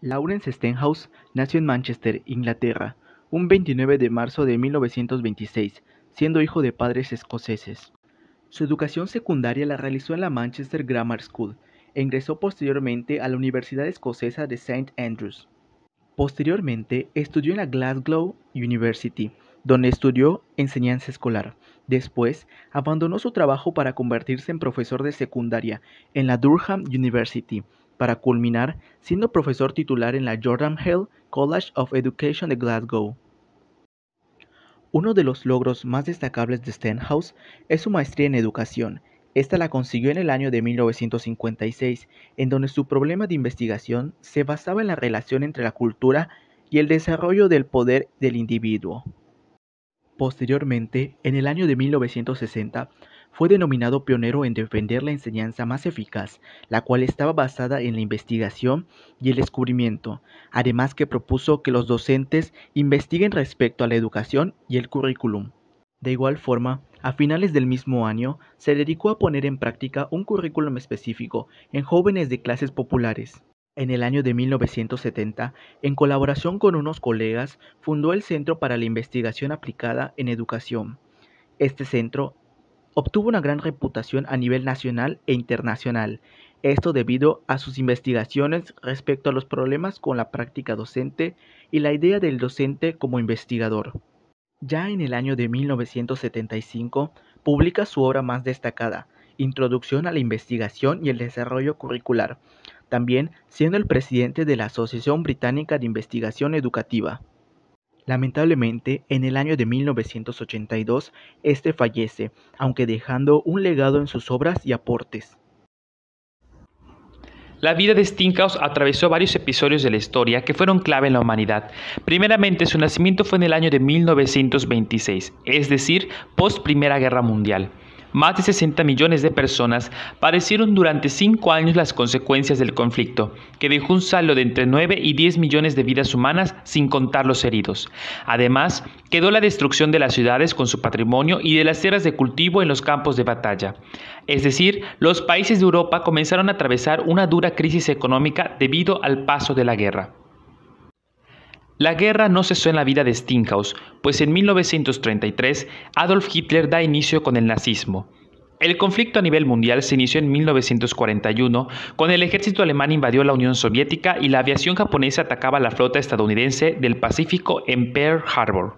Lawrence Stenhouse nació en Manchester, Inglaterra, un 29 de marzo de 1926, siendo hijo de padres escoceses. Su educación secundaria la realizó en la Manchester Grammar School e ingresó posteriormente a la Universidad Escocesa de St Andrews. Posteriormente, estudió en la Glasgow University, donde estudió enseñanza escolar. Después, abandonó su trabajo para convertirse en profesor de secundaria en la Durham University, para culminar siendo profesor titular en la Jordan Hill College of Education de Glasgow. Uno de los logros más destacables de Stenhouse es su maestría en educación. Esta la consiguió en el año de 1956, en donde su problema de investigación se basaba en la relación entre la cultura y el desarrollo del poder del individuo. Posteriormente, en el año de 1960, fue denominado pionero en defender la enseñanza más eficaz, la cual estaba basada en la investigación y el descubrimiento, además que propuso que los docentes investiguen respecto a la educación y el currículum. De igual forma, a finales del mismo año, se dedicó a poner en práctica un currículum específico en jóvenes de clases populares. En el año de 1970, en colaboración con unos colegas, fundó el Centro para la Investigación Aplicada en Educación. Este centro obtuvo una gran reputación a nivel nacional e internacional, esto debido a sus investigaciones respecto a los problemas con la práctica docente y la idea del docente como investigador. Ya en el año de 1975, publica su obra más destacada, Introducción a la Investigación y el Desarrollo Curricular, también siendo el presidente de la Asociación Británica de Investigación Educativa. Lamentablemente, en el año de 1982, este fallece, aunque dejando un legado en sus obras y aportes. La vida de Stenhouse atravesó varios episodios de la historia que fueron clave en la humanidad. Primeramente, su nacimiento fue en el año de 1926, es decir, post Primera Guerra Mundial. Más de 60 millones de personas padecieron durante 5 años las consecuencias del conflicto, que dejó un saldo de entre 9 y 10 millones de vidas humanas, sin contar los heridos. Además, quedó la destrucción de las ciudades con su patrimonio y de las tierras de cultivo en los campos de batalla. Es decir, los países de Europa comenzaron a atravesar una dura crisis económica debido al paso de la guerra. La guerra no cesó en la vida de Stenhouse, pues en 1933 Adolf Hitler da inicio con el nazismo. El conflicto a nivel mundial se inició en 1941, cuando el ejército alemán invadió la Unión Soviética y la aviación japonesa atacaba la flota estadounidense del Pacífico en Pearl Harbor.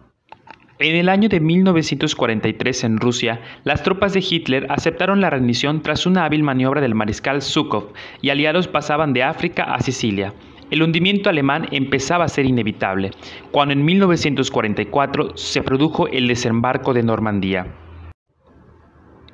En el año de 1943 en Rusia, las tropas de Hitler aceptaron la rendición tras una hábil maniobra del mariscal Zhukov, y aliados pasaban de África a Sicilia. El hundimiento alemán empezaba a ser inevitable, cuando en 1944 se produjo el desembarco de Normandía.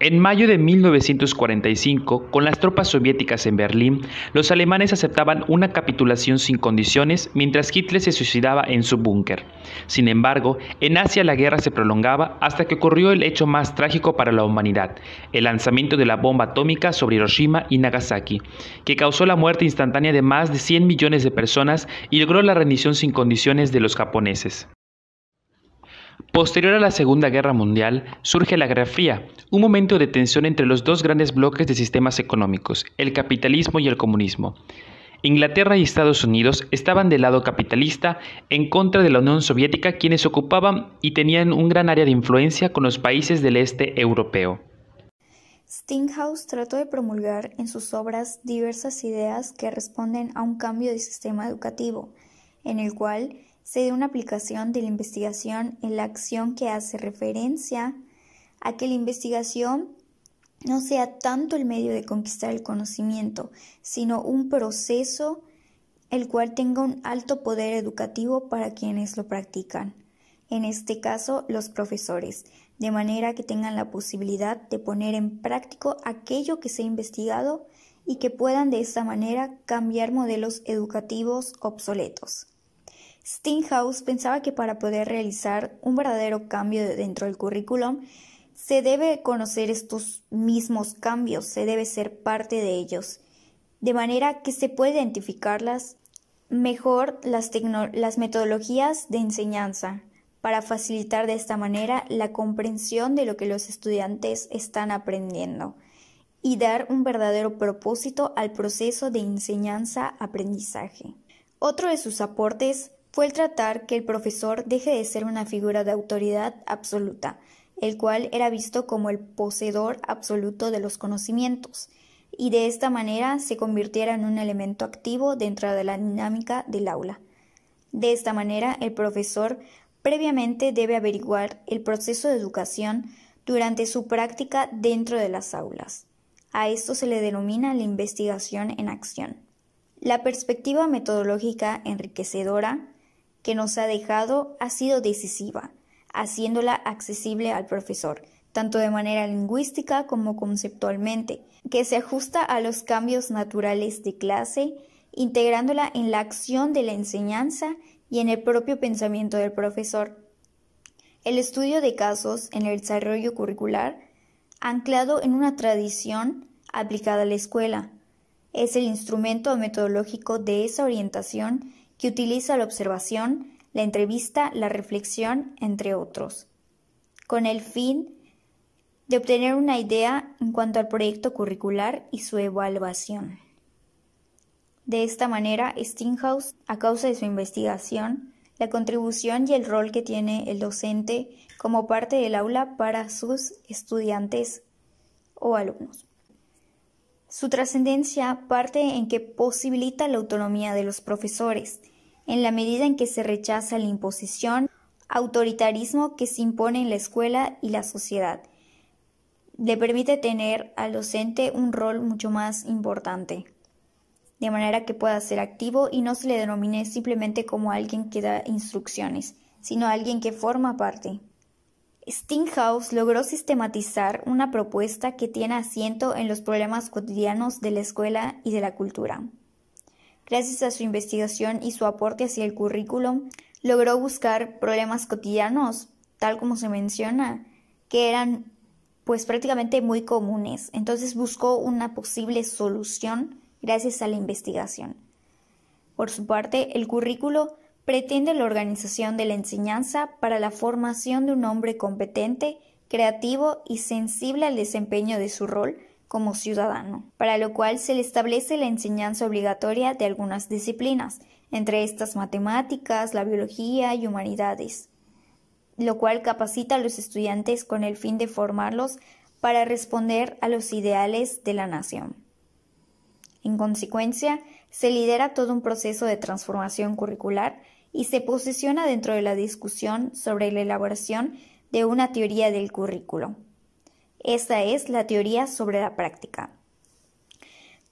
En mayo de 1945, con las tropas soviéticas en Berlín, los alemanes aceptaban una capitulación sin condiciones mientras Hitler se suicidaba en su búnker. Sin embargo, en Asia la guerra se prolongaba hasta que ocurrió el hecho más trágico para la humanidad, el lanzamiento de la bomba atómica sobre Hiroshima y Nagasaki, que causó la muerte instantánea de más de 100 millones de personas y logró la rendición sin condiciones de los japoneses. Posterior a la Segunda Guerra Mundial, surge la Guerra Fría, un momento de tensión entre los dos grandes bloques de sistemas económicos, el capitalismo y el comunismo. Inglaterra y Estados Unidos estaban del lado capitalista en contra de la Unión Soviética, quienes ocupaban y tenían un gran área de influencia con los países del este europeo. Stenhouse trató de promulgar en sus obras diversas ideas que responden a un cambio de sistema educativo, en el cual se dé una aplicación de la investigación en la acción que hace referencia a que la investigación no sea tanto el medio de conquistar el conocimiento, sino un proceso el cual tenga un alto poder educativo para quienes lo practican, en este caso los profesores, de manera que tengan la posibilidad de poner en práctica aquello que se ha investigado y que puedan de esta manera cambiar modelos educativos obsoletos. Stenhouse pensaba que para poder realizar un verdadero cambio dentro del currículum, se debe conocer estos mismos cambios, se debe ser parte de ellos, de manera que se puede identificarlas mejor las metodologías de enseñanza, para facilitar de esta manera la comprensión de lo que los estudiantes están aprendiendo y dar un verdadero propósito al proceso de enseñanza-aprendizaje. Otro de sus aportes fue el tratar que el profesor deje de ser una figura de autoridad absoluta, el cual era visto como el poseedor absoluto de los conocimientos, y de esta manera se convirtiera en un elemento activo dentro de la dinámica del aula. De esta manera, el profesor previamente debe averiguar el proceso de educación durante su práctica dentro de las aulas. A esto se le denomina la investigación en acción. La perspectiva metodológica enriquecedora que nos ha dejado ha sido decisiva, haciéndola accesible al profesor, tanto de manera lingüística como conceptualmente, que se ajusta a los cambios naturales de clase, integrándola en la acción de la enseñanza y en el propio pensamiento del profesor. El estudio de casos en el desarrollo curricular, anclado en una tradición aplicada a la escuela, es el instrumento metodológico de esa orientación que utiliza la observación, la entrevista, la reflexión, entre otros, con el fin de obtener una idea en cuanto al proyecto curricular y su evaluación. De esta manera, Steenhuis, a causa de su investigación, la contribución y el rol que tiene el docente como parte del aula para sus estudiantes o alumnos. Su trascendencia parte en que posibilita la autonomía de los profesores, en la medida en que se rechaza la imposición, autoritarismo que se impone en la escuela y la sociedad. Le permite tener al docente un rol mucho más importante, de manera que pueda ser activo y no se le denomine simplemente como alguien que da instrucciones, sino alguien que forma parte. Steenhuis logró sistematizar una propuesta que tiene asiento en los problemas cotidianos de la escuela y de la cultura. Gracias a su investigación y su aporte hacia el currículum, logró buscar problemas cotidianos, tal como se menciona, que eran prácticamente muy comunes. Entonces buscó una posible solución gracias a la investigación. Por su parte, el currículo pretende la organización de la enseñanza para la formación de un hombre competente, creativo y sensible al desempeño de su rol como ciudadano, para lo cual se le establece la enseñanza obligatoria de algunas disciplinas, entre estas matemáticas, la biología y humanidades, lo cual capacita a los estudiantes con el fin de formarlos para responder a los ideales de la nación. En consecuencia, se lidera todo un proceso de transformación curricular y se posiciona dentro de la discusión sobre la elaboración de una teoría del currículo. Esta es la teoría sobre la práctica.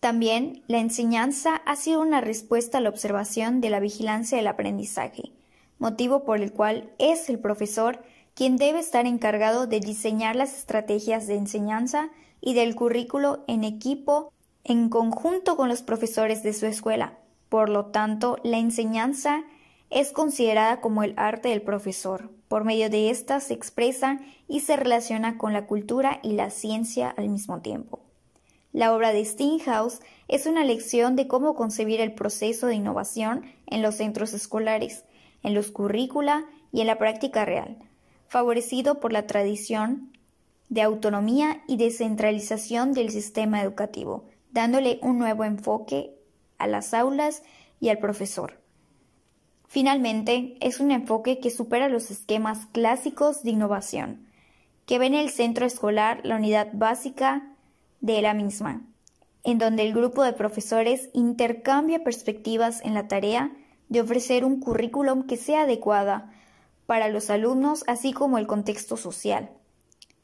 También, la enseñanza ha sido una respuesta a la observación de la vigilancia del aprendizaje, motivo por el cual es el profesor quien debe estar encargado de diseñar las estrategias de enseñanza y del currículo en equipo, en conjunto con los profesores de su escuela. Por lo tanto, la enseñanza es considerada como el arte del profesor. Por medio de ésta se expresa y se relaciona con la cultura y la ciencia al mismo tiempo. La obra de Steenhuis es una lección de cómo concebir el proceso de innovación en los centros escolares, en los currícula y en la práctica real, favorecido por la tradición de autonomía y descentralización del sistema educativo, dándole un nuevo enfoque a las aulas y al profesor. Finalmente, es un enfoque que supera los esquemas clásicos de innovación, que ven en el centro escolar la unidad básica de la misma, en donde el grupo de profesores intercambia perspectivas en la tarea de ofrecer un currículum que sea adecuada para los alumnos, así como el contexto social,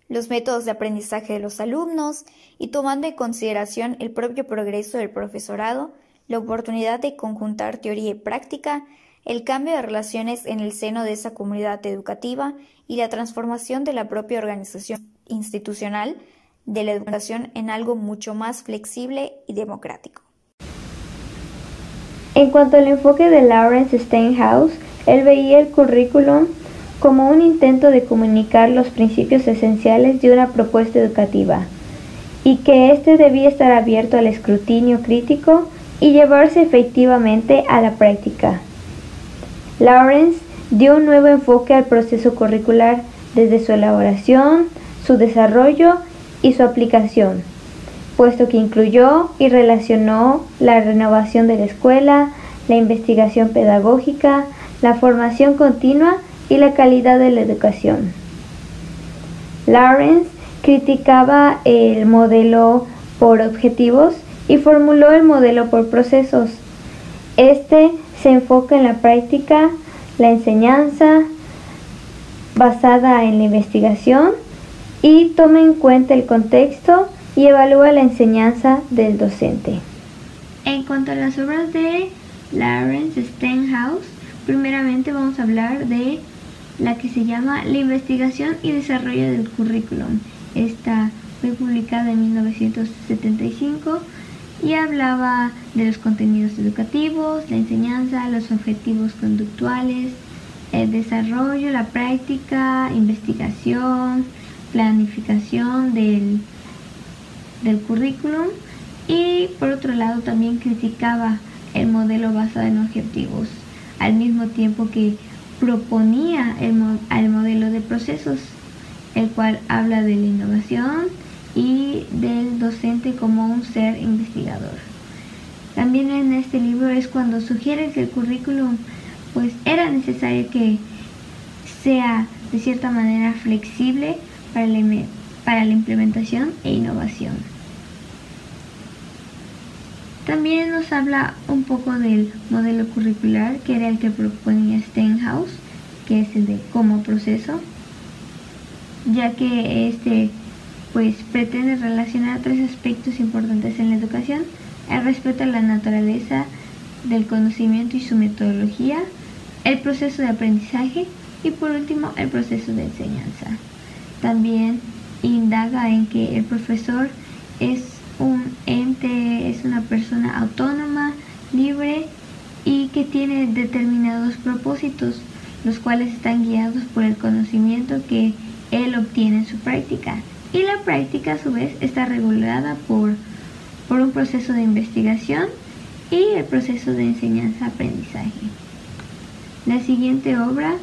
los métodos de aprendizaje de los alumnos y tomando en consideración el propio progreso del profesorado, la oportunidad de conjuntar teoría y práctica, el cambio de relaciones en el seno de esa comunidad educativa y la transformación de la propia organización institucional de la educación en algo mucho más flexible y democrático. En cuanto al enfoque de Lawrence Steenhuis, él veía el currículum como un intento de comunicar los principios esenciales de una propuesta educativa y que éste debía estar abierto al escrutinio crítico y llevarse efectivamente a la práctica. Lawrence dio un nuevo enfoque al proceso curricular desde su elaboración, su desarrollo y su aplicación, puesto que incluyó y relacionó la renovación de la escuela, la investigación pedagógica, la formación continua y la calidad de la educación. Lawrence criticaba el modelo por objetivos y formuló el modelo por procesos. Este se enfoca en la práctica, la enseñanza basada en la investigación y toma en cuenta el contexto y evalúa la enseñanza del docente. En cuanto a las obras de Lawrence Stenhouse, primeramente vamos a hablar de la que se llama La investigación y desarrollo del currículum. Esta fue publicada en 1975 y hablaba de los contenidos educativos, la enseñanza, los objetivos conductuales, el desarrollo, la práctica, investigación, planificación del currículum, y por otro lado también criticaba el modelo basado en objetivos, al mismo tiempo que proponía el modelo de procesos, el cual habla de la innovación y del docente como un ser investigador. También en este libro es cuando sugiere que el currículum pues era necesario que sea de cierta manera flexible para la implementación e innovación. También nos habla un poco del modelo curricular, que era el que proponía Stenhouse, que es el de como proceso, ya que este pues pretende relacionar tres aspectos importantes en la educación: el respeto a la naturaleza del conocimiento y su metodología, el proceso de aprendizaje y por último el proceso de enseñanza. También indaga en que el profesor es un ente, es una persona autónoma, libre y que tiene determinados propósitos, los cuales están guiados por el conocimiento que él obtiene en su práctica, y la práctica a su vez está regulada por un proceso de investigación y el proceso de enseñanza-aprendizaje. La siguiente obra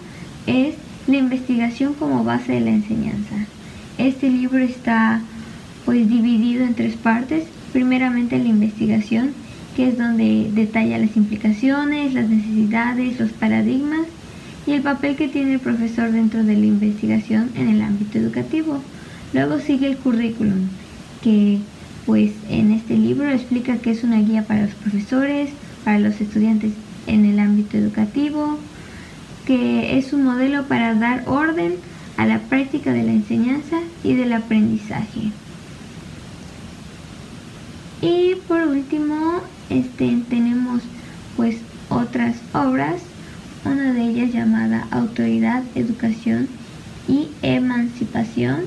es La investigación como base de la enseñanza. Este libro está pues dividido en tres partes. Primeramente la investigación, que es donde detalla las implicaciones, las necesidades, los paradigmas y el papel que tiene el profesor dentro de la investigación en el ámbito educativo. Luego sigue el currículum, que pues en este libro explica que es una guía para los profesores, para los estudiantes en el ámbito educativo, que es un modelo para dar orden a la práctica de la enseñanza y del aprendizaje. Y por último tenemos pues otras obras, una de ellas llamada Autoridad, Educación y Emancipación,